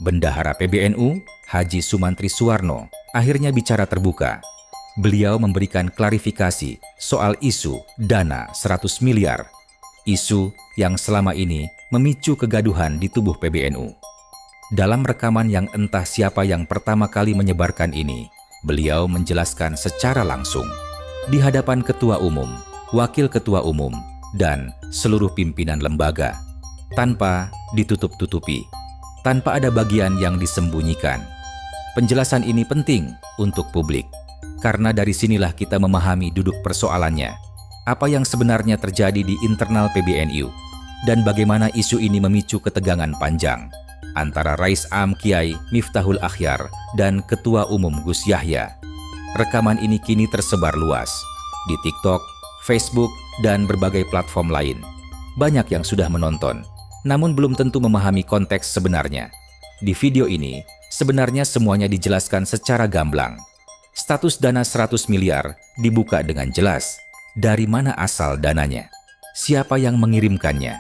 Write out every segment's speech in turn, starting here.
Bendahara PBNU, Haji Sumantri Suwarno, akhirnya bicara terbuka. Beliau memberikan klarifikasi soal isu dana 100 miliar, isu yang selama ini memicu kegaduhan di tubuh PBNU. Dalam rekaman yang entah siapa yang pertama kali menyebarkan ini, beliau menjelaskan secara langsung di hadapan ketua umum, wakil ketua umum, dan seluruh pimpinan lembaga, tanpa ditutup-tutupi, tanpa ada bagian yang disembunyikan. Penjelasan ini penting untuk publik, karena dari sinilah kita memahami duduk persoalannya, apa yang sebenarnya terjadi di internal PBNU, dan bagaimana isu ini memicu ketegangan panjang antara Rais Am Kiai Miftahul Akhyar dan Ketua Umum Gus Yahya. Rekaman ini kini tersebar luas di TikTok, Facebook, dan berbagai platform lain. Banyak yang sudah menonton, namun belum tentu memahami konteks sebenarnya. Di video ini, sebenarnya semuanya dijelaskan secara gamblang. Status dana 100 miliar dibuka dengan jelas. Dari mana asal dananya? Siapa yang mengirimkannya?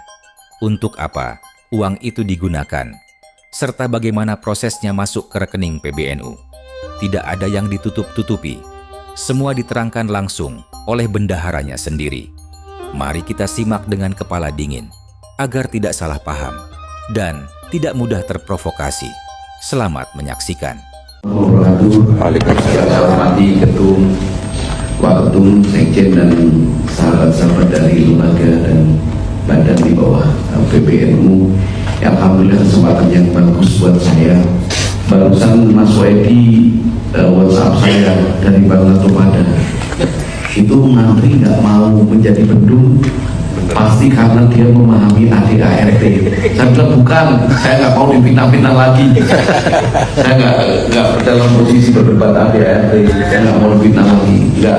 Untuk apa uang itu digunakan? Serta bagaimana prosesnya masuk ke rekening PBNU. Tidak ada yang ditutup-tutupi. Semua diterangkan langsung oleh bendaharanya sendiri. Mari kita simak dengan kepala dingin, agar tidak salah paham dan tidak mudah terprovokasi. Selamat menyaksikan. Yang saya hormati Ketum, Waketum, Sekjen, dan sahabat-sahabat dari lembaga dan badan di bawah PBNU. Alhamdulillah kesempatan yang bagus buat saya. Barusan Mas Wedi WhatsApp saya dari Bang Latupada. Itu menteri nggak mau menjadi bendung pasti karena dia memahami ADART. Saya bilang bukan, saya nggak mau dipinang-pinang lagi. Saya nggak dalam posisi berdebat ADART. Saya nggak mau dipinang lagi. Nggak.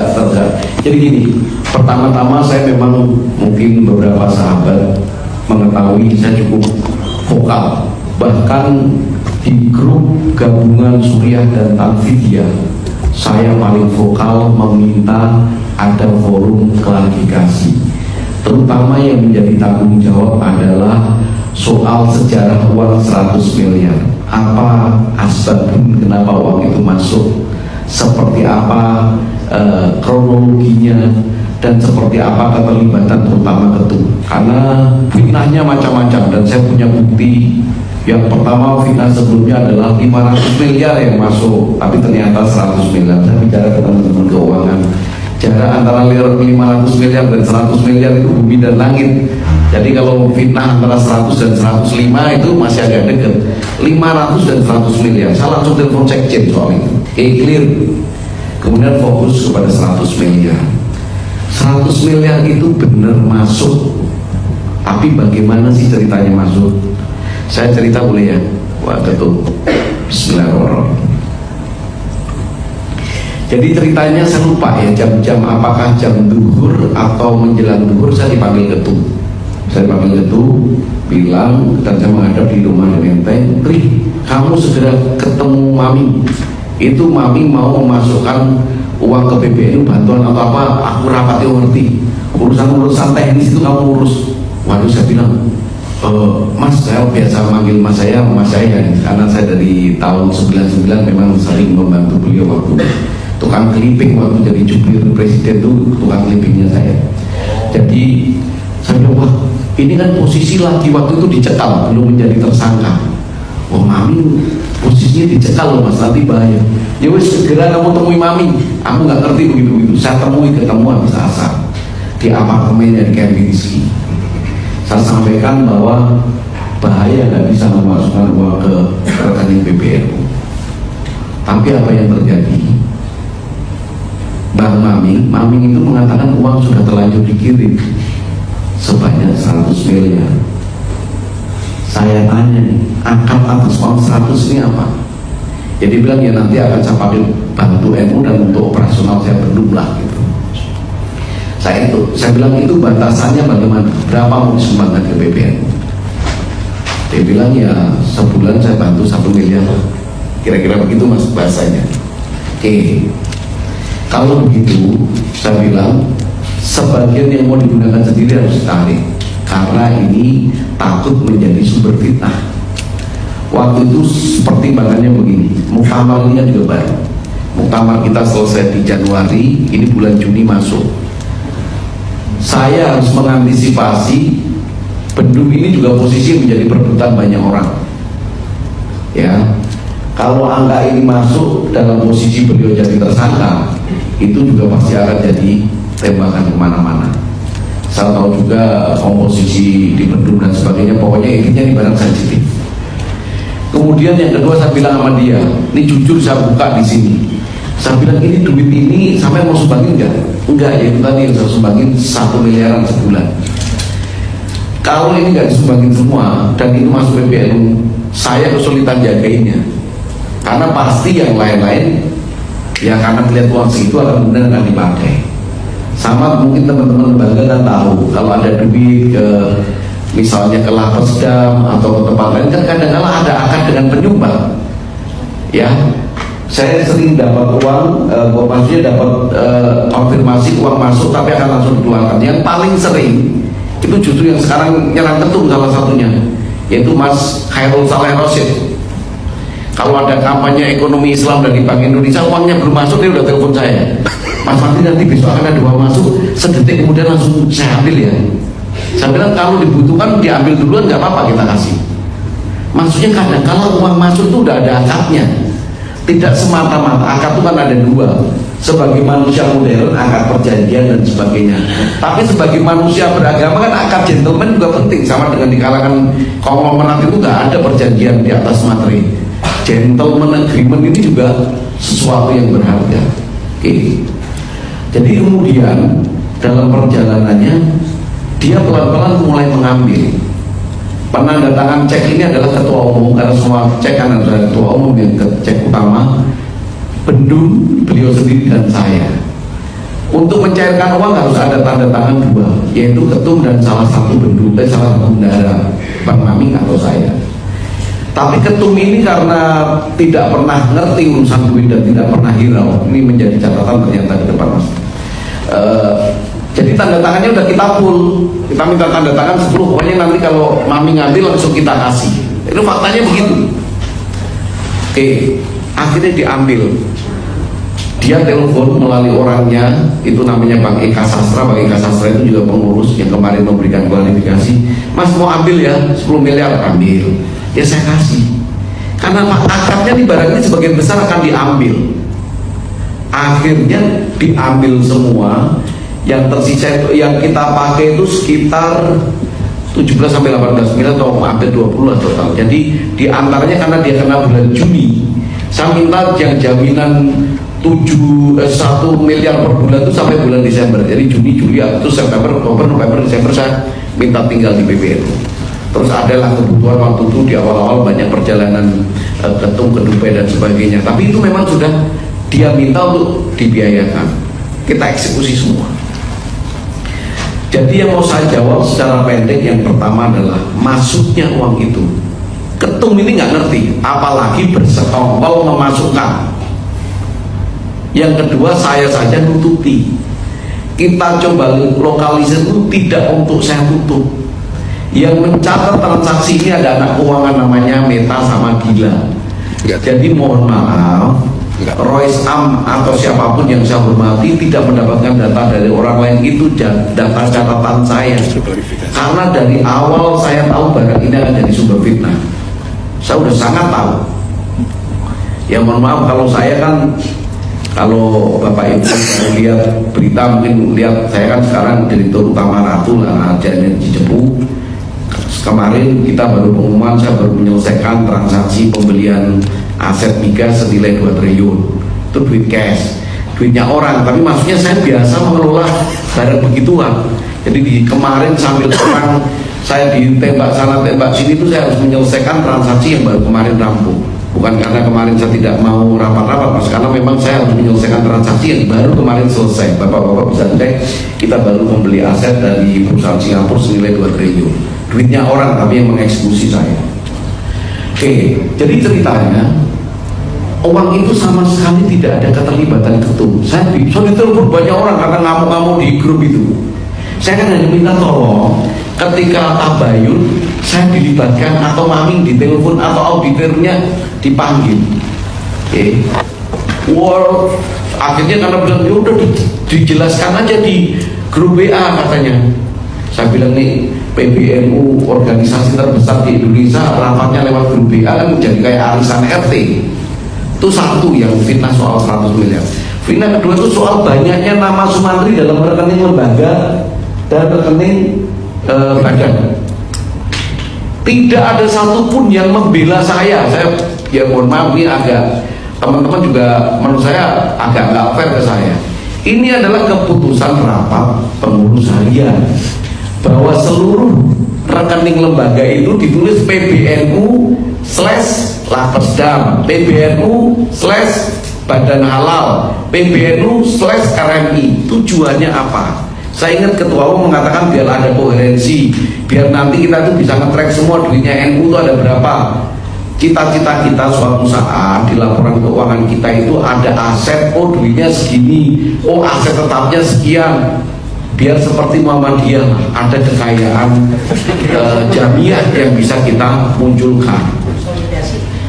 Jadi gini, pertama-tama saya memang mungkin beberapa sahabat mengetahui saya cukup vokal, bahkan di grup gabungan Suriah dan Tanfidia saya paling vokal meminta ada forum klarifikasi, terutama yang menjadi tanggung jawab adalah soal sejarah uang 100 miliar. Apa asbabun kenapa uang itu masuk, seperti apa kronologinya, dan seperti apa keterlibatan terutama ketum. Karena fitnahnya macam-macam dan saya punya bukti. Yang pertama, fitnah sebelumnya adalah 500 miliar yang masuk, tapi ternyata 100 miliar. Saya bicara ke teman-teman keuangan, jarak antara 500 miliar dan 100 miliar itu bumi dan langit. Jadi kalau fitnah antara 100 dan 105 itu masih agak dekat. 500 dan 100 miliar, saya langsung telepon sekjen soal itu. Clear. Kemudian fokus kepada 100 miliar. 100 miliar itu benar masuk, tapi bagaimana sih ceritanya masuk? Saya cerita boleh ya? Wah, betul. Bismillahirrahmanirrahim. Jadi ceritanya saya lupa ya jam-jam, apakah jam duhur atau menjelang duhur. Saya dipanggil ketum. Saya dipanggil ketum, bilang, dan saya menghadap di rumah Menteng, Tri, kamu segera ketemu Mami. Itu Mami mau memasukkan uang ke PBNU, bantuan atau apa, aku rapati ngerti. Urusan teknis itu kamu urus. Waduh, saya bilang, Mas, saya biasa manggil mas saya, karena saya dari tahun 99 memang sering membantu beliau waktu tukang clipping, waktu jadi jubir presiden itu tukang clippingnya saya. Jadi saya bilang, wah ini kan posisi lagi waktu itu dicekal, belum menjadi tersangka. Oh Mami posisinya dicekal loh mas, nanti bahaya. Ya wes segera kamu temui Mami. Aku nggak ngerti begitu. Saya ketemu habis asar di apartemennya di Kempinski. Saya sampaikan bahwa bahaya nggak bisa memasukkan uang ke rekening PBNU. Tapi apa yang terjadi? Bang Maming itu mengatakan uang sudah terlanjur dikirim sebanyak 100 miliar. Saya tanya nih, akad atas uang 100 ini apa? Jadi bilang ya nanti akan saya pakai bantu NU dan untuk operasional saya berdumlah gitu. Saya bilang itu batasannya bagaimana? Berapa mau disumbangkan ke PBNU? Dia bilang ya sebulan saya bantu 1 miliar. Kira-kira begitu mas bahasanya. Oke. Kalau begitu, saya bilang sebagian yang mau digunakan sendiri harus ditarik, karena ini takut menjadi sumber fitnah. Waktu itu pertimbangannya begini, muktamar ini kan juga baru. Muktamar kita selesai di Januari, ini bulan Juni masuk. Saya harus mengantisipasi bendung ini juga posisi menjadi perebutan banyak orang. Ya, kalau angka ini masuk dalam posisi beliau jadi tersangka, itu juga pasti akan jadi tembakan kemana-mana. Saya tahu juga komposisi di bendung dan sebagainya, pokoknya intinya ini barang sensitif. Kemudian yang kedua saya bilang sama dia, ini jujur saya buka di sini. Saya bilang ini duit ini sampai mau sumbangin enggak? Enggak, ya itu tadi yang saya sumbangin 1 miliaran sebulan. Kalau ini nggak disumbangin semua dan itu masuk PBNU, saya kesulitan jagainnya. Karena pasti yang lain-lain ya karena melihat uang segitu akan benar akan dipakai. Sama mungkin teman-teman lembaga kan tahu kalau ada duit ke misalnya ke Lapesdam atau ke tempat lain kan kadang-kadang ada akad dengan penyumbang. Ya, saya sering dapat uang, maksudnya dapat konfirmasi uang masuk tapi akan langsung dikeluarkan. Yang paling sering itu justru yang sekarang nyerang ketum salah satunya, yaitu Mas Khairul Saleh Rosyid. Kalau ada kampanye ekonomi Islam dari Bank Indonesia, uangnya belum masuk dia udah telepon saya. Mas nanti besok akan ada uang masuk, sedetik kemudian langsung saya ambil ya. Saya bilang kalau dibutuhkan diambil duluan nggak apa-apa kita kasih. Maksudnya kadang kalau uang masuk itu udah ada akadnya. Tidak semata-mata akad itu kan ada dua. Sebagai manusia modern akad perjanjian dan sebagainya. Tapi sebagai manusia beragama kan akad gentleman juga penting. Sama dengan di kalangan konglomerat itu nggak ada perjanjian di atas materi. Gentleman agreement ini juga sesuatu yang berharga. Oke. Jadi kemudian dalam perjalanannya dia pelan-pelan mulai mengambil. Penanda tangan cek ini adalah ketua umum, karena semua cek kan adalah ketua umum yang cek utama. Bendung beliau sendiri dan saya. Untuk mencairkan uang harus ada tanda tangan dua, yaitu ketum dan salah satu salah satu bendahara, Bang Maming atau saya. Tapi ketum ini karena tidak pernah ngerti urusan duit dan tidak pernah hirau, ini menjadi catatan ternyata di depan Mas. Jadi tanda tangannya udah kita full, kita minta tanda tangan 10, pokoknya nanti kalau Mami ngambil langsung kita kasih. Itu faktanya begitu. Oke, akhirnya diambil. Dia telepon melalui orangnya, itu namanya Bang Eka Sastra. Bang Eka Sastra itu juga pengurus yang kemarin memberikan klarifikasi. Mas mau ambil ya 10 miliar, ambil. Ya saya kasih. Karena akadnya di barang ini sebagian besar akan diambil. Akhirnya diambil semua. Yang tersisa itu yang kita pakai itu sekitar 17 sampai 18 miliar atau hampir 20 lah total. Jadi diantaranya karena dia kena bulan Juni, saya minta yang jaminan 1 miliar per bulan itu sampai bulan Desember. Jadi Juni, Juli, Agustus, September, Oktober, November, Desember saya minta tinggal di PBNU. Terus adalah kebutuhan waktu itu di awal-awal banyak perjalanan ketum, kedupai dan sebagainya. Tapi itu memang sudah dia minta untuk dibiayakan. Kita eksekusi semua. Jadi yang mau saya jawab secara pendek yang pertama adalah masuknya uang itu. Ketum ini nggak ngerti, apalagi bersekongkol memasukkan. Yang kedua saya saja nututi. Kita coba lokalisir itu tidak untuk saya tutup. Yang mencatat transaksi ini ada anak keuangan namanya Meta sama Gila. Jadi mohon maaf, Royce Am atau siapapun yang saya hormati tidak mendapatkan data dari orang lain, itu data catatan saya. Karena dari awal saya tahu barang ini akan jadi sumber fitnah. Saya sudah sangat tahu. Ya mohon maaf kalau saya kan, kalau Bapak Ibu lihat berita mungkin lihat saya kan sekarang Direktur Utama Ratu lah, Energi Cepu. Kemarin kita baru pengumuman, saya baru menyelesaikan transaksi pembelian aset migas senilai 2 triliun. Itu duit cash, duitnya orang, tapi maksudnya saya biasa mengelola barang begituan. Jadi kemarin sambil perang saya ditembak sana tembak sini, itu saya harus menyelesaikan transaksi yang baru kemarin rampung. Bukan karena kemarin saya tidak mau rapat-rapat Mas, karena memang saya harus menyelesaikan transaksi yang baru kemarin selesai. Bapak-bapak bisa cek, kita baru membeli aset dari perusahaan Singapura senilai 2 triliun. Duitnya orang tapi yang mengeksekusi saya. Oke, jadi ceritanya uang itu sama sekali tidak ada keterlibatan ketum. Saya ditelepon banyak orang karena ngamuk-ngamuk di grup itu. Saya kan hanya minta tolong ketika tabayun saya dilibatkan atau Maming ditelepon atau auditornya dipanggil. Oke. Wow, akhirnya karena bilang ya udah dijelaskan aja di grup WA katanya. Saya bilang nih, PBNU organisasi terbesar di Indonesia, rapatnya lewat grup WA kan jadi kayak arisan RT. Itu satu yang fitnah soal 100 miliar. Fitnah kedua itu soal banyaknya nama Sumantri dalam rekening lembaga dan rekening badan. Tidak ada satupun yang membela saya. Ya mohon maaf, ini agak, teman-teman juga menurut saya agak nggak fair ke saya. Ini adalah keputusan rapat pengurus harian bahwa seluruh rekening lembaga itu ditulis PBNU/Lapesdam, PBNU/Badan Halal, PBNU/RMI. Tujuannya apa? Saya ingat ketua umum mengatakan biar ada koherensi, biar nanti kita tuh bisa nge-track semua duitnya NU itu ada berapa. Cita-cita kita suatu saat di laporan keuangan kita itu ada aset, oh duitnya segini, oh aset tetapnya sekian. Biar seperti Muhammadiyah ada kekayaan jamiah yang bisa kita munculkan.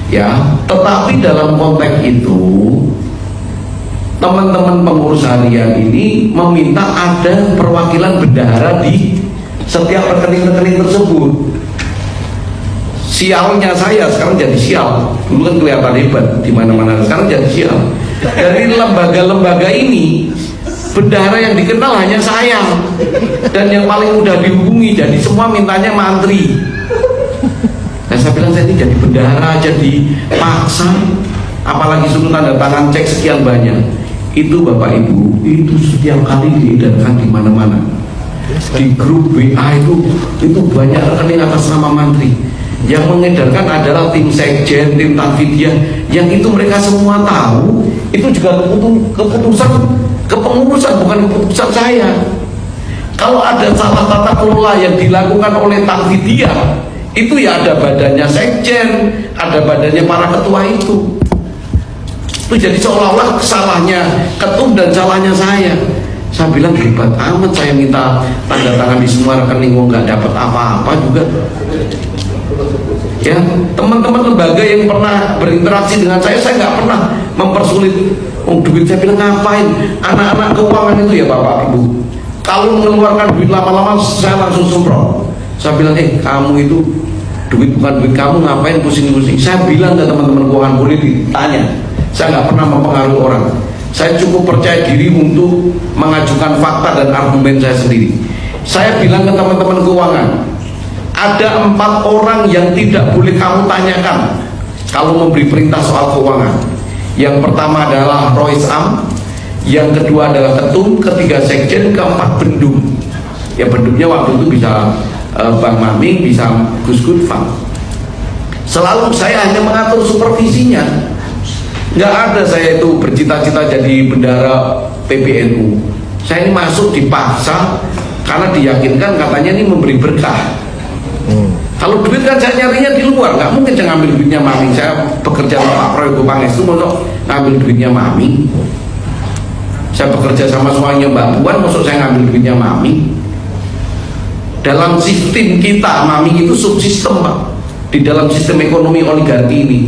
Ya, tetapi dalam konteks itu teman-teman pengurus harian ini meminta ada perwakilan bendahara di setiap rekening-rekening tersebut. Sialnya saya sekarang jadi sial. Dulu kan kelihatan hebat di mana-mana, sekarang jadi sial. Dari lembaga-lembaga ini bendahara yang dikenal hanya saya, dan yang paling mudah dihubungi, jadi semua mintanya mantri. Dan saya bilang saya ini jadi bendahara aja dipaksa, apalagi suruh tanda tangan cek sekian banyak. Itu Bapak Ibu, itu setiap kali diedarkan di mana-mana. Di grup WA itu banyak rekening atas nama mantri. Yang mengedarkan adalah tim sekjen, tim tanfidiah, yang itu mereka semua tahu. Itu juga keputusan kepengurusan, bukan keputusan saya. Kalau ada salah tata kelola yang dilakukan oleh tanfidiah, itu ya ada badannya sekjen, ada badannya para ketua itu. Itu jadi seolah-olah salahnya ketum dan salahnya saya. Saya bilang hebat amat, saya minta tanda tangan di semua rekening, nggak dapat apa-apa juga. Ya, teman-teman lembaga yang pernah berinteraksi dengan saya nggak pernah mempersulit duit. Saya bilang ngapain anak-anak keuangan itu ya Bapak Ibu, kalau mengeluarkan duit lama-lama saya langsung semprot. Saya bilang kamu itu duit bukan duit kamu, ngapain pusing-pusing. Saya bilang ke teman-teman keuangan politik, tanya. Saya nggak pernah mempengaruhi orang. Saya cukup percaya diri untuk mengajukan fakta dan argumen saya sendiri. Saya bilang ke teman-teman keuangan, ada 4 orang yang tidak boleh kamu tanyakan kalau memberi perintah soal keuangan. Yang pertama adalah Rois Am, yang kedua adalah ketum, ketiga sekjen, keempat bendum. Ya bendumnya waktu itu bisa Bang Maming, bisa Gus Gutfang. Selalu saya hanya mengatur supervisinya. Nggak ada saya itu bercita-cita jadi bendahara PBNU. Saya ini masuk dipaksa karena diyakinkan katanya ini memberi berkah. Kalau duit kan saya nyarinya di luar, nggak mungkin saya ngambil duitnya Maming. Saya bekerja sama Pak Prabowo Pangestu, masuk ngambil duitnya Maming. Saya bekerja sama suaminya Mbak Puan, masuk saya ngambil duitnya Maming. Dalam sistem kita, Maming itu subsistem Pak, di dalam sistem ekonomi oligarki ini.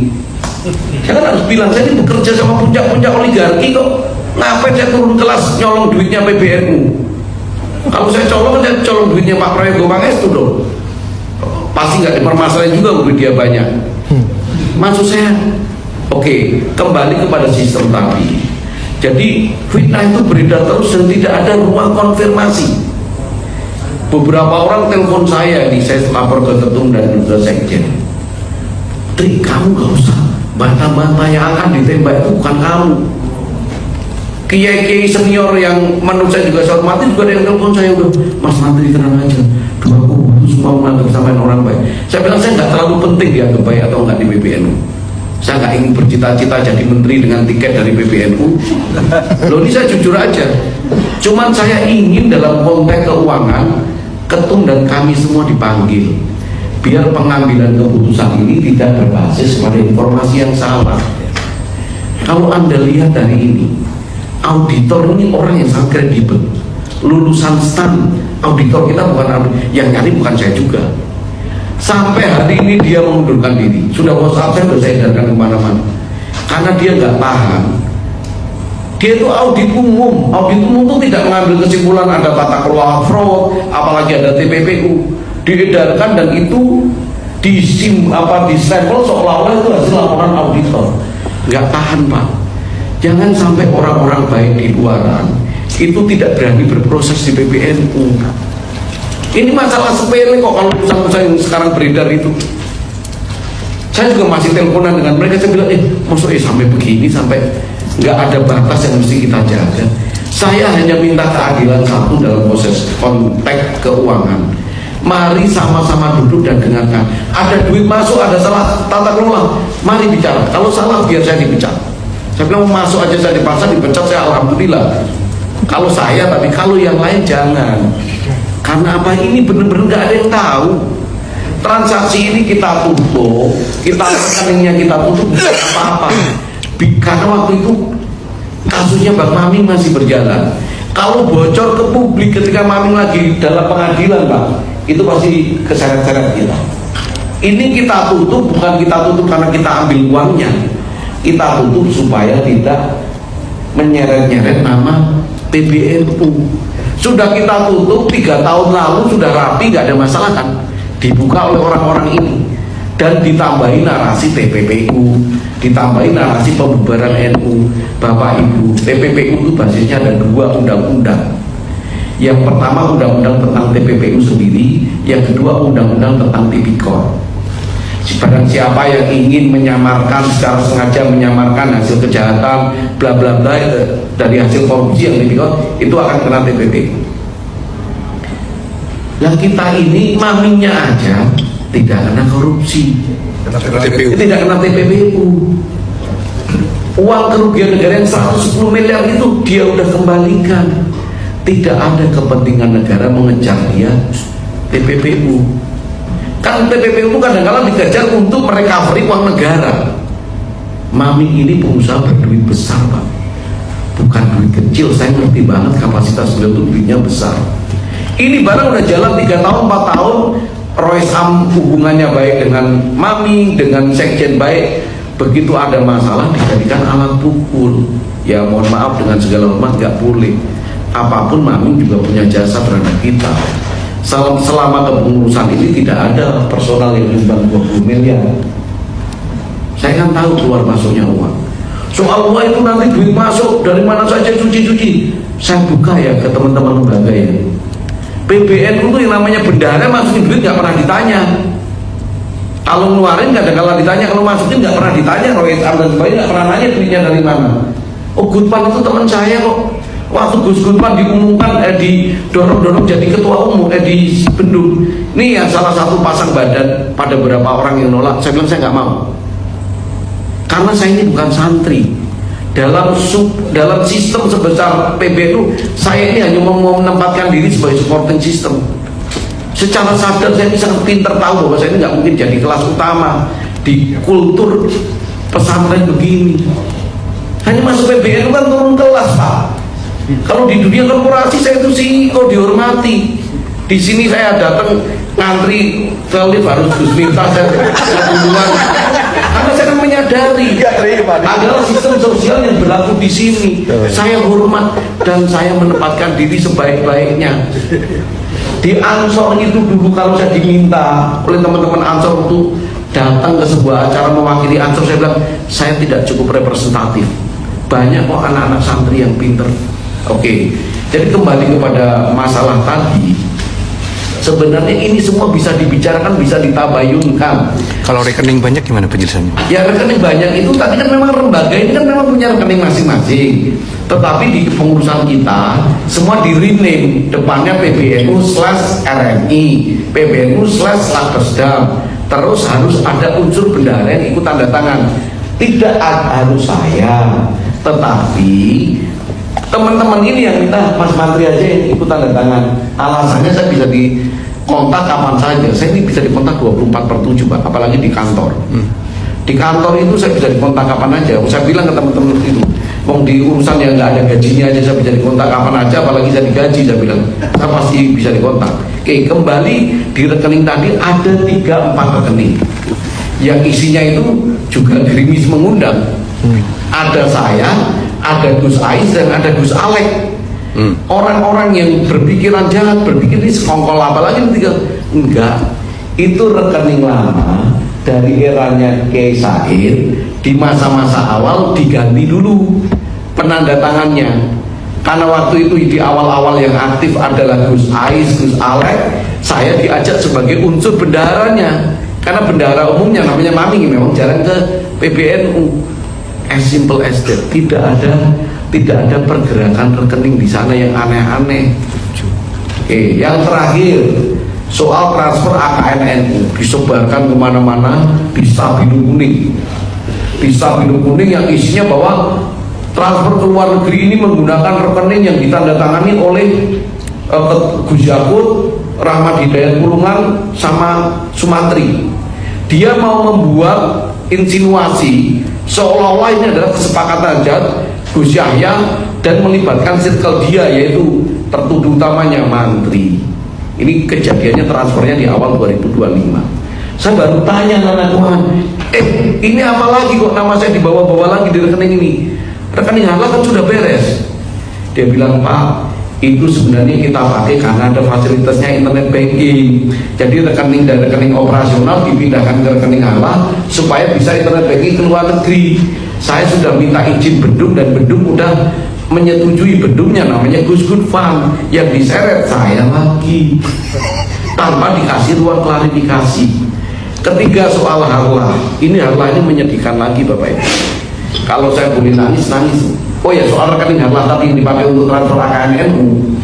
Saya kan harus bilang, saya ini bekerja sama puncak-puncak oligarki kok. Ngapain saya turun kelas nyolong duitnya PBNU? Kalau saya colong, saya colong duitnya Pak Prabowo Pangestu dong. Pasti nggak dipermasalahin juga duit dia banyak. Maksud saya, oke, kembali kepada sistem tadi. Jadi fitnah itu beredar terus dan tidak ada ruang konfirmasi. Beberapa orang telepon saya nih, saya lapor ke ketum dan juga sekjen. Tri, kamu gak usah bantah-bantah, yang akan ditembak itu bukan kamu. Kiai-kiai senior yang menurut saya juga saya hormati juga ada yang telepon saya, udah Mas Menteri tenang aja, aku semua menganggap sampai orang baik. Saya bilang saya nggak terlalu penting dianggap baik atau nggak di PBNU. Saya nggak ingin bercita-cita jadi menteri dengan tiket dari PBNU. Loh, ini saya jujur aja. Cuman saya ingin dalam konteks keuangan, ketum dan kami semua dipanggil, biar pengambilan keputusan ini tidak berbasis pada informasi yang salah. Kalau Anda lihat dari ini, auditor ini orang yang sangat kredibel, lulusan STAN. Auditor kita bukan yang nyari, bukan saya juga. Sampai hari ini dia mengundurkan diri. Sudah WhatsApp saya, sudah saya edarkan kemana-mana. Karena dia nggak tahan. Dia itu audit umum itu tidak mengambil kesimpulan ada tata kelola fraud, apalagi ada TPPU, diedarkan dan itu di stempel seolah-olah itu hasil laporan auditor. Nggak tahan, Pak. Jangan sampai orang-orang baik di luaran itu tidak berani berproses di PBNU. Ini masalah sepele kok, kalau usaha-usaha yang sekarang beredar itu. Saya juga masih teleponan dengan mereka, saya bilang, maksudnya sampai begini, sampai nggak ada batas yang mesti kita jaga. Saya hanya minta keadilan satu dalam proses konteks keuangan. Mari sama-sama duduk dan dengarkan. Ada duit masuk, ada salah tata kelola, mari bicara. Kalau salah biar saya dipecat. Saya bilang masuk aja saya dipaksa dipecat, saya alhamdulillah. Kalau saya, tapi kalau yang lain jangan. Karena apa, ini benar-benar nggak ada yang tahu. Transaksi ini kita tutup, rekeningnya kita tutup, bukan apa-apa. Karena waktu itu kasusnya Bang Maming masih berjalan. Kalau bocor ke publik ketika Maming lagi dalam pengadilan, Pak, itu pasti keseret-seret kita. Ini kita tutup, bukan kita tutup karena kita ambil uangnya. Kita tutup supaya tidak menyeret-nyeret nama PBNU. Sudah kita tutup 3 tahun lalu, sudah rapi, nggak ada masalah kan? Dibuka oleh orang-orang ini dan ditambahi narasi TPPU, ditambahi narasi pembubaran NU. Bapak Ibu, TPPU itu basisnya ada 2 undang-undang. Yang pertama undang-undang tentang TPPU sendiri, yang kedua undang-undang tentang Tipikor. Barang siapa yang ingin menyamarkan, secara sengaja menyamarkan hasil kejahatan bla bla bla dari hasil korupsi yang Tipikor, itu akan kena TPPU. Nah kita ini Mamingnya aja tidak kena korupsi, tidak kena TPPU. Uang kerugian negara yang 110 miliar itu dia udah kembalikan. Tidak ada kepentingan negara mengejar dia TPPU. Kan TPPU itu kadang-kadang dikejar untuk merecovery uang negara. Maming ini pengusaha berduit besar, Pak, bukan duit kecil. Saya ngerti banget kapasitas beliau itu duitnya besar. Ini barang udah jalan 3 tahun 4 tahun, Rois Am hubungannya baik dengan Maming, dengan Sekjen baik. Begitu ada masalah dijadikan alat pukul. Ya mohon maaf, dengan segala hormat nggak boleh. Apapun Maming juga punya jasa terhadap kita. Selama kepengurusan ini tidak ada personal yang nyumbang 20 miliar. Saya kan tahu keluar masuknya uang. Soal uang itu nanti duit masuk dari mana saja, cuci-cuci. Saya buka ya ke teman-teman lembaga ya. PBNU itu yang namanya bendahara masukin duit nggak pernah ditanya. Kalau ngeluarin nggak ada kalau ditanya, kalau masukin nggak pernah ditanya. Rois Am dan sebagainya nggak pernah nanya duitnya dari mana. Oh, Gutpan itu teman saya kok. Waktu Gus Gutpan diumumkan didorong-dorong jadi ketua umum di Bendung. Ini yang salah satu pasang badan pada beberapa orang yang nolak. Saya bilang saya nggak mau. Karena saya ini bukan santri. Dalam sistem sebesar PBNU, saya ini hanya mau menempatkan diri sebagai supporting system. Secara sadar saya bisa pinter tahu bahwa saya ini nggak mungkin jadi kelas utama di kultur pesantren begini. Hanya masuk PBNU kan turun kelas, Pak. Kalau di dunia korporasi saya itu CEO dihormati. Di sini saya datang ngantri ke lift harus Gus minta saya duluan. Karena saya kan menyadari adalah sistem sosial yang berlaku di sini. Saya hormat dan saya menempatkan diri sebaik-baiknya. Di Ansor itu dulu kalau saya diminta oleh teman-teman Ansor itu datang ke sebuah acara mewakili Ansor, saya bilang saya tidak cukup representatif. Banyak kok anak-anak santri yang pinter. Oke, jadi kembali kepada masalah tadi. Sebenarnya ini semua bisa dibicarakan, bisa ditabayunkan. Kalau rekening banyak gimana penjelasannya? Ya rekening banyak itu tadi kan memang lembaga ini kan memang punya rekening masing-masing. Tetapi di kepengurusan kita semua di rename, depannya PBNU/RMI, PBNU/Lakbesdam. Terus harus ada unsur bendahara yang ikut tanda tangan. Tidak harus saya, tetapi teman-teman ini yang minta Mas Menteri aja yang ikut tanda tangan. Alasannya saya bisa dikontak kapan saja. Saya ini bisa dikontak 24/7, Pak, apalagi di kantor. Di Di kantor itu saya bisa dikontak kapan aja. Saya bilang ke teman-teman itu, mau di urusan yang nggak ada gajinya aja saya bisa dikontak kapan aja, apalagi saya digaji. Saya bilang saya pasti bisa dikontak. Oke, kembali di rekening tadi ada 3-4 rekening yang isinya itu juga gerimis mengundang. Ada saya, ada Gus Ais, dan ada Gus Alek. Orang-orang yang berpikiran jahat, berpikir ini sekongkol apa lagi enggak. Itu rekening lama dari eranya Kiai Said, di masa-masa awal diganti dulu penanda tangannya. Karena waktu itu di awal-awal yang aktif adalah Gus Ais, Gus Alek, saya diajak sebagai unsur bendaharanya. Karena bendahara umumnya namanya Maming memang jarang ke PBNU. As simple as that. Tidak ada pergerakan rekening di sana yang aneh-aneh. Oke, yang terakhir soal transfer AKN-NU disebarkan kemana-mana di Sabinu Kuning. Di Sabinu Kuning yang isinya bahwa transfer ke luar negeri ini menggunakan rekening yang ditandatangani oleh Gus Yakut, Rahmat Hidayat Pulungan, sama Sumantri. Dia mau membuat insinuasi seolah-olah ini adalah kesepakatan Gus Yahya dan melibatkan circle dia, yaitu tertuduh utamanya Mantri. Ini kejadiannya transfernya di awal 2025. Saya baru tanya anak keuangan, ini apa lagi kok nama saya dibawa-bawa lagi di rekening ini? Rekening halal kan sudah beres. Dia bilang, Pak, itu sebenarnya kita pakai karena ada fasilitasnya internet banking. Jadi rekening dan rekening operasional dipindahkan ke rekening halal supaya bisa internet banking ke luar negeri. Saya sudah minta izin Bendung dan Bendung udah menyetujui Bendungnya, namanya Gus Good Fund, yang diseret saya lagi tanpa dikasih ruang klarifikasi. Ketiga soal harlah, ini harlah ini menyedihkan lagi Bapak Ibu. Kalau saya boleh nangis. Oh ya, soal rekening harlah tadi yang dipakai untuk transfer AKN-NU,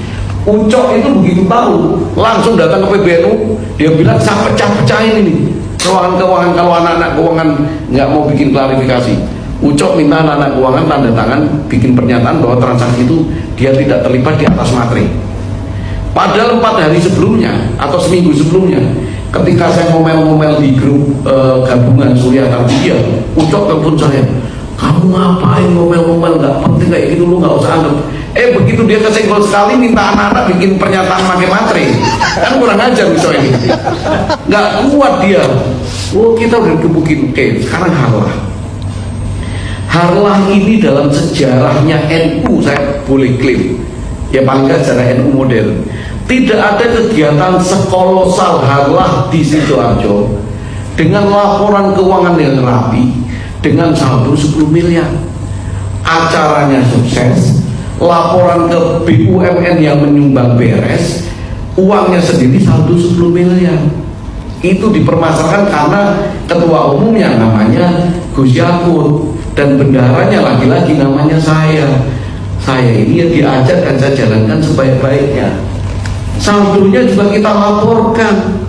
Ucok itu begitu tahu langsung datang ke PBNU, dia bilang saya pecah-pecahin ini keuangan kalau anak-anak keuangan nggak mau bikin klarifikasi. Ucok minta anak-anak keuangan tanda tangan bikin pernyataan bahwa transaksi itu dia tidak terlibat di atas materi. Padahal 4 hari sebelumnya atau seminggu sebelumnya, ketika saya ngomel-ngomel di grup gabungan Surya Tarbiya, Ucok telepon saya, kamu ngapain ngomel-ngomel, nggak penting kayak gitu, lu nggak usah anggap. Begitu dia kesenggol sekali minta anak-anak bikin pernyataan pakai materi, kan kurang ajar misalnya ini, nggak kuat dia. Oh, kita udah gebukin. Oke, sekarang harlah ini dalam sejarahnya NU saya boleh klaim, ya paling nggak sejarah NU modern, tidak ada kegiatan sekolosal harlah di Sidoarjo dengan laporan keuangan yang rapi, dengan saldo 10 miliar. Acaranya sukses, laporan ke BUMN yang menyumbang beres, uangnya sendiri saldo 10 miliar. Itu dipermasalahkan karena ketua umumnya namanya Gus Yakut dan bendaharanya lagi-lagi namanya saya ini yang diajak dan saya jalankan sebaik-baiknya. Saldonya juga kita laporkan.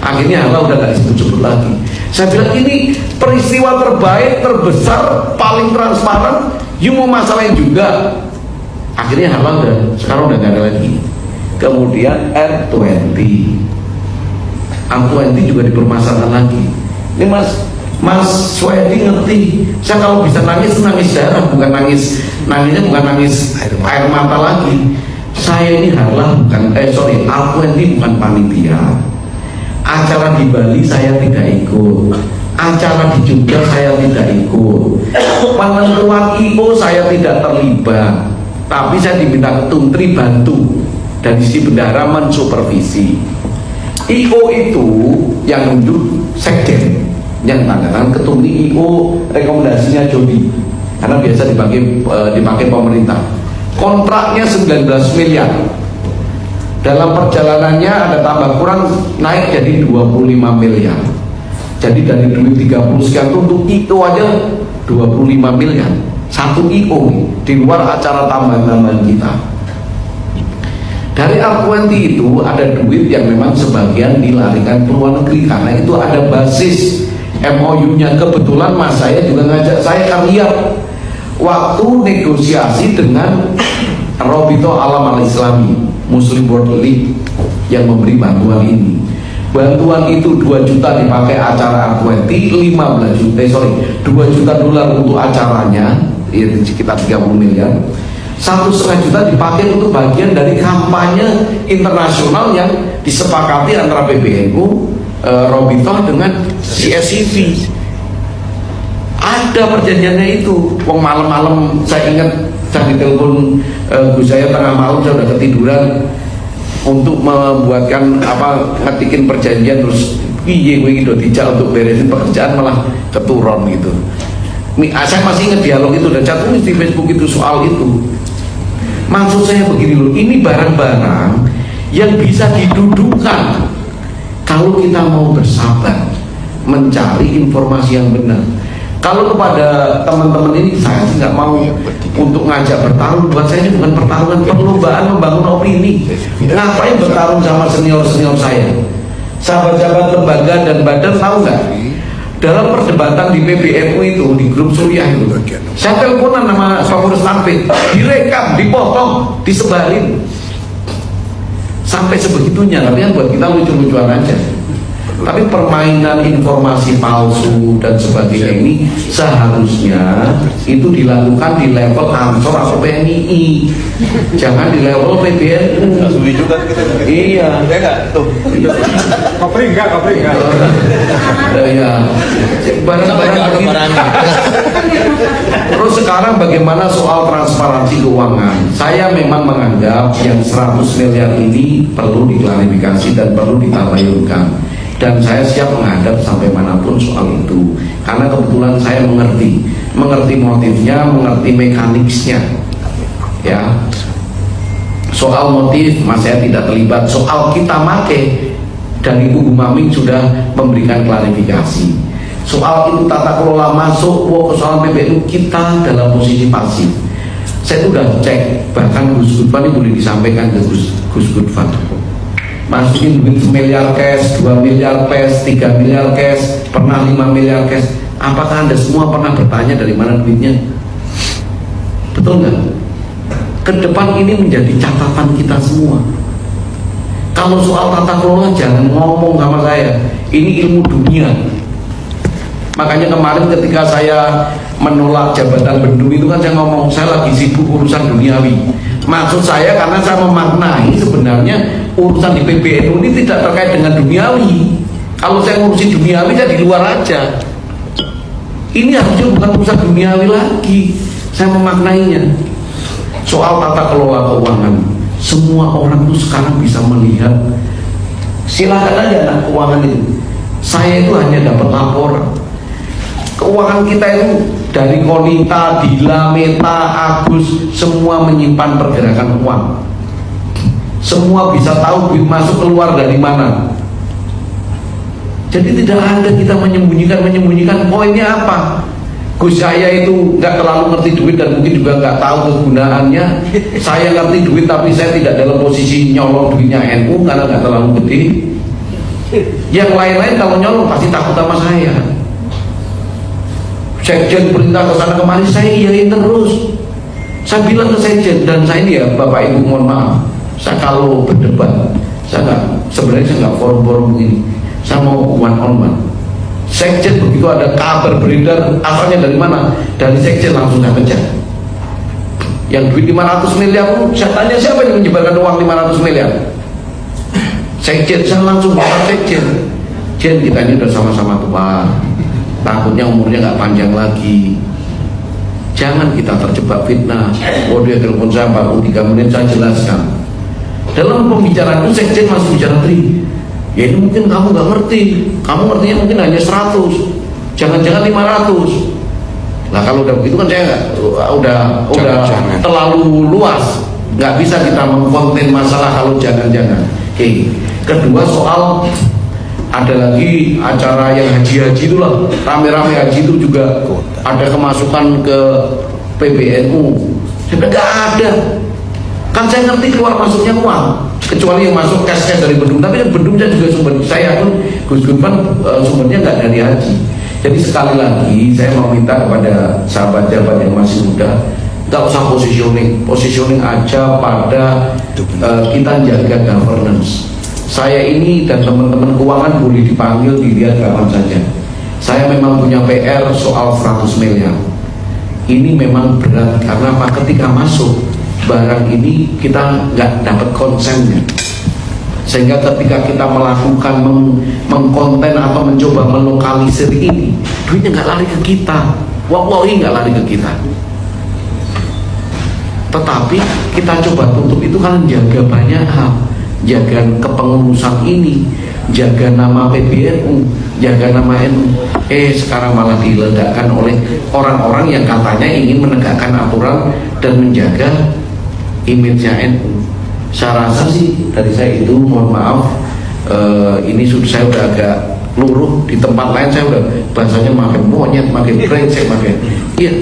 Akhirnya Allah udah gak disebut-sebut lagi. Saya bilang ini peristiwa terbaik, terbesar, paling transparan, you mau masalahin juga. Akhirnya Allah sekarang udah gak ada lagi. Kemudian R20 juga dipermasalahkan lagi. Ini Mas Swedi ngerti, saya kalau bisa nangis darah, bukan nangisnya bukan nangis air mata lagi. Saya ini harlah bukan R20 bukan panitia. Acara di Bali saya tidak ikut, acara di Jogja saya tidak ikut, penentuan IO saya tidak terlibat, tapi saya diminta Ketuntri bantu dan isi bendahara mensupervisi. IO itu yang nunjuk sekjen, yang tangan Ketumri IO rekomendasinya Jody, karena biasa dipakai pemerintah. Kontraknya 19 miliar. Dalam perjalanannya ada tambah kurang naik jadi 25 miliar. Jadi dari duit 30 sekian untuk IO aja 25 miliar. Satu IO di luar acara tambahan-tambahan kita. Dari R20 itu ada duit yang memang sebagian dilarikan ke luar negeri karena itu ada basis MOU-nya. Kebetulan Mas saya juga ngajak saya lihat waktu negosiasi dengan Robito Alam Al Islami Muslim World League yang memberi bantuan ini. bantuan itu 2 juta dipakai acara R20, 2 juta dolar untuk acaranya, ya sekitar 30 miliar. 1,5 juta dipakai untuk bagian dari kampanye internasional yang disepakati antara PBNU, Robitoh dengan CSCV. Ada perjanjiannya itu. Wong malam-malam saya ingat saya ditelepon Gus saya tengah malam, saya udah ketiduran untuk membuatkan ngetikin perjanjian, terus piye gue gitu dijak untuk beresin pekerjaan malah keturun gitu. Saya masih ingat dialog itu dan saya tulis di Facebook itu soal itu. Maksud saya begini loh, ini barang-barang yang bisa didudukan kalau kita mau bersabar mencari informasi yang benar. Kalau kepada teman-teman ini, saya sih nggak mau untuk ngajak bertarung. Buat saya ini bukan pertarungan, perlombaan membangun opini. Ngapain bertarung sama senior-senior saya? Sahabat-sahabat lembaga dan badan tahu nggak? Dalam perdebatan di PBNU itu, di grup Suriah itu, saya teleponan sama pengurus tanfid, direkam, dipotong, disebarin. Sampai sebegitunya, artinya buat kita lucu-lucuan aja. Tapi permainan informasi palsu dan sebagainya ini seharusnya itu dilakukan di level Ansor atau PNI, jangan di level PBNU. Iya. Kopri enggak. Ya. Barang-barang Terus sekarang bagaimana soal transparansi keuangan? Saya memang menganggap yang 100 miliar ini perlu diklarifikasi dan perlu ditabayunkan. Dan saya siap menghadap sampai manapun soal itu, karena kebetulan saya mengerti motifnya, mengerti mekaniknya. Ya, soal motif mas saya tidak terlibat. Soal kita make, dan Ibu Maming sudah memberikan klarifikasi. Soal itu tata kelola masuk ke soal PBNU, kita dalam posisi pasif. Saya sudah cek, bahkan Gus Gudvan ini boleh disampaikan ke Gus Gudvan. Masukin duit 1 miliar cash, 2 miliar cash, 3 miliar cash, pernah 5 miliar cash. Apakah Anda semua pernah bertanya dari mana duitnya? Betul nggak? Kedepan ini menjadi catatan kita semua. Kalau soal tata kelola jangan ngomong sama saya. Ini ilmu dunia. Makanya kemarin ketika saya menolak jabatan Bendu itu kan saya ngomong saya lagi sibuk urusan duniawi. Maksud saya karena saya memaknai sebenarnya urusan di PBNU ini tidak terkait dengan duniawi. Kalau saya ngurusin duniawi saya di luar aja. Ini harusnya bukan urusan duniawi lagi. Saya memaknainya. Soal tata kelola keuangan, semua orang itu sekarang bisa melihat. Silakan aja anak keuangan itu. Saya itu hanya dapat laporan. Keuangan kita itu dari Konita, Dila, Meta, Agus, semua menyimpan pergerakan uang. Semua bisa tahu duit masuk keluar dari mana. Jadi tidak ada kita menyembunyikan. Poinnya apa? Gus saya itu nggak terlalu ngerti duit dan mungkin juga nggak tahu kegunaannya. Saya ngerti duit tapi saya tidak dalam posisi nyolong duitnya NU karena nggak terlalu gede. Yang lain-lain kalau nyolong pasti takut sama saya. Sekjen perintah ke sana kemari saya iyain terus. Saya bilang ke Sekjen, dan saya ini ya Bapak Ibu mohon maaf, saya kalau berdebat sebenarnya saya nggak forum-forum begini. Saya mau one on one. Sekjen begitu ada kabar beredar asalnya dari mana, dari Sekjen langsung saya kejar. Yang duit 500 miliar, saya tanya siapa yang menyebarkan uang 500 miliar? Sekjen, saya langsung bawa Sekjen. Jen, kita ini udah sama-sama tua, takutnya umurnya nggak panjang lagi. Jangan kita terjebak fitnah. Oh dia telepon saya 43 menit, saya jelaskan. Dalam pembicaraan itu Sekjen masih bicara tri. Ya ini mungkin kamu nggak ngerti. Kamu ngertinya mungkin hanya 100. Jangan-jangan 500. Nah kalau udah begitu kan saya udah terlalu luas. Nggak bisa kita mengkonten masalah kalau jangan-jangan. Oke. Kedua soal ada lagi acara yang haji-haji itulah, rame-rame haji itu juga ada kemasukan ke PBNU. Sebenarnya nggak ada. Kan saya ngerti keluar masuknya uang, kecuali yang masuk cash dari Bendung. Tapi yang Bendung juga sumber saya pun Gus Gudvan sumbernya nggak dari haji. Jadi sekali lagi saya mau minta kepada sahabat-sahabat yang masih muda, nggak usah positioning aja pada kita jaga governance. saya ini dan teman-teman keuangan boleh dipanggil, dilihat kapan saja. Saya memang punya PR soal 100 miliar. Ini memang berat karena apa? Ketika masuk barang ini kita nggak dapat konsennya, sehingga ketika kita melakukan mengkonten atau mencoba melokalisir ini, duitnya nggak lari ke kita, wallahi nggak lari ke kita. Tetapi kita coba tutup itu kan jaga banyak hal, jaga kepengurusan ini, jaga nama PBNU, jaga nama NU. Sekarang malah diledakkan oleh orang-orang yang katanya ingin menegakkan aturan dan menjaga image-nya NU. Saya rasa sih dari saya itu, mohon maaf, ini saya udah agak luruh. Di tempat lain saya udah bahasanya makin monyet, makin brengsek, makin iya.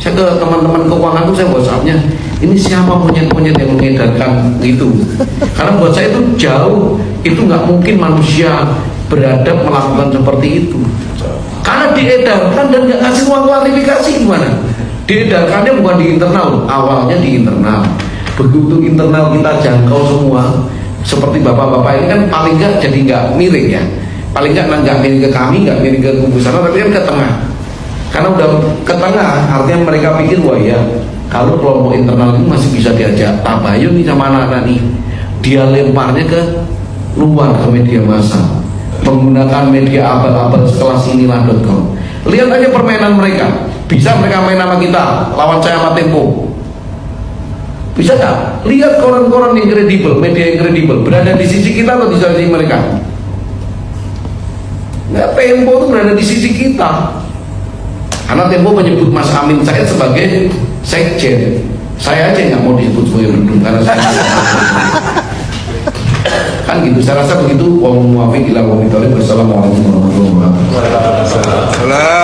Saya ke teman-teman keuangan itu saya WhatsApp-nya, ini siapa monyet-monyet yang mengedarkan itu? Karena buat saya itu jauh, itu nggak mungkin manusia beradab melakukan seperti itu. Karena diedarkan dan nggak kasih uang klarifikasi gimana? Diedarkannya bukan di internal, awalnya di internal. Begitu internal kita jangkau semua, seperti bapak-bapak ini kan paling nggak jadi nggak miring ya, paling nggak miring ke kami, nggak miring ke kubu sana, tapi kan ke tengah. Karena udah ke tengah, artinya mereka pikir wah ya, kalau kelompok internal ini masih bisa diajak tabayun nih sama anak-anak nih, dia lemparnya ke luar, ke media massa, menggunakan media abal-abal sekelas inilah.com. Lihat aja permainan mereka, bisa mereka main sama kita, lawan saya sama Tempo. Bisa nggak? Lihat koran-koran yang kredibel, media yang kredibel berada di sisi kita atau di sisi mereka? Nggak, Tempo itu berada di sisi kita. Karena Tempo menyebut Mas Amin Said sebagai sekjen. Saya aja nggak mau disebut sebagai mendung karena saya kan gitu. Saya rasa begitu. Wassalamualaikum warahmatullahi wabarakatuh.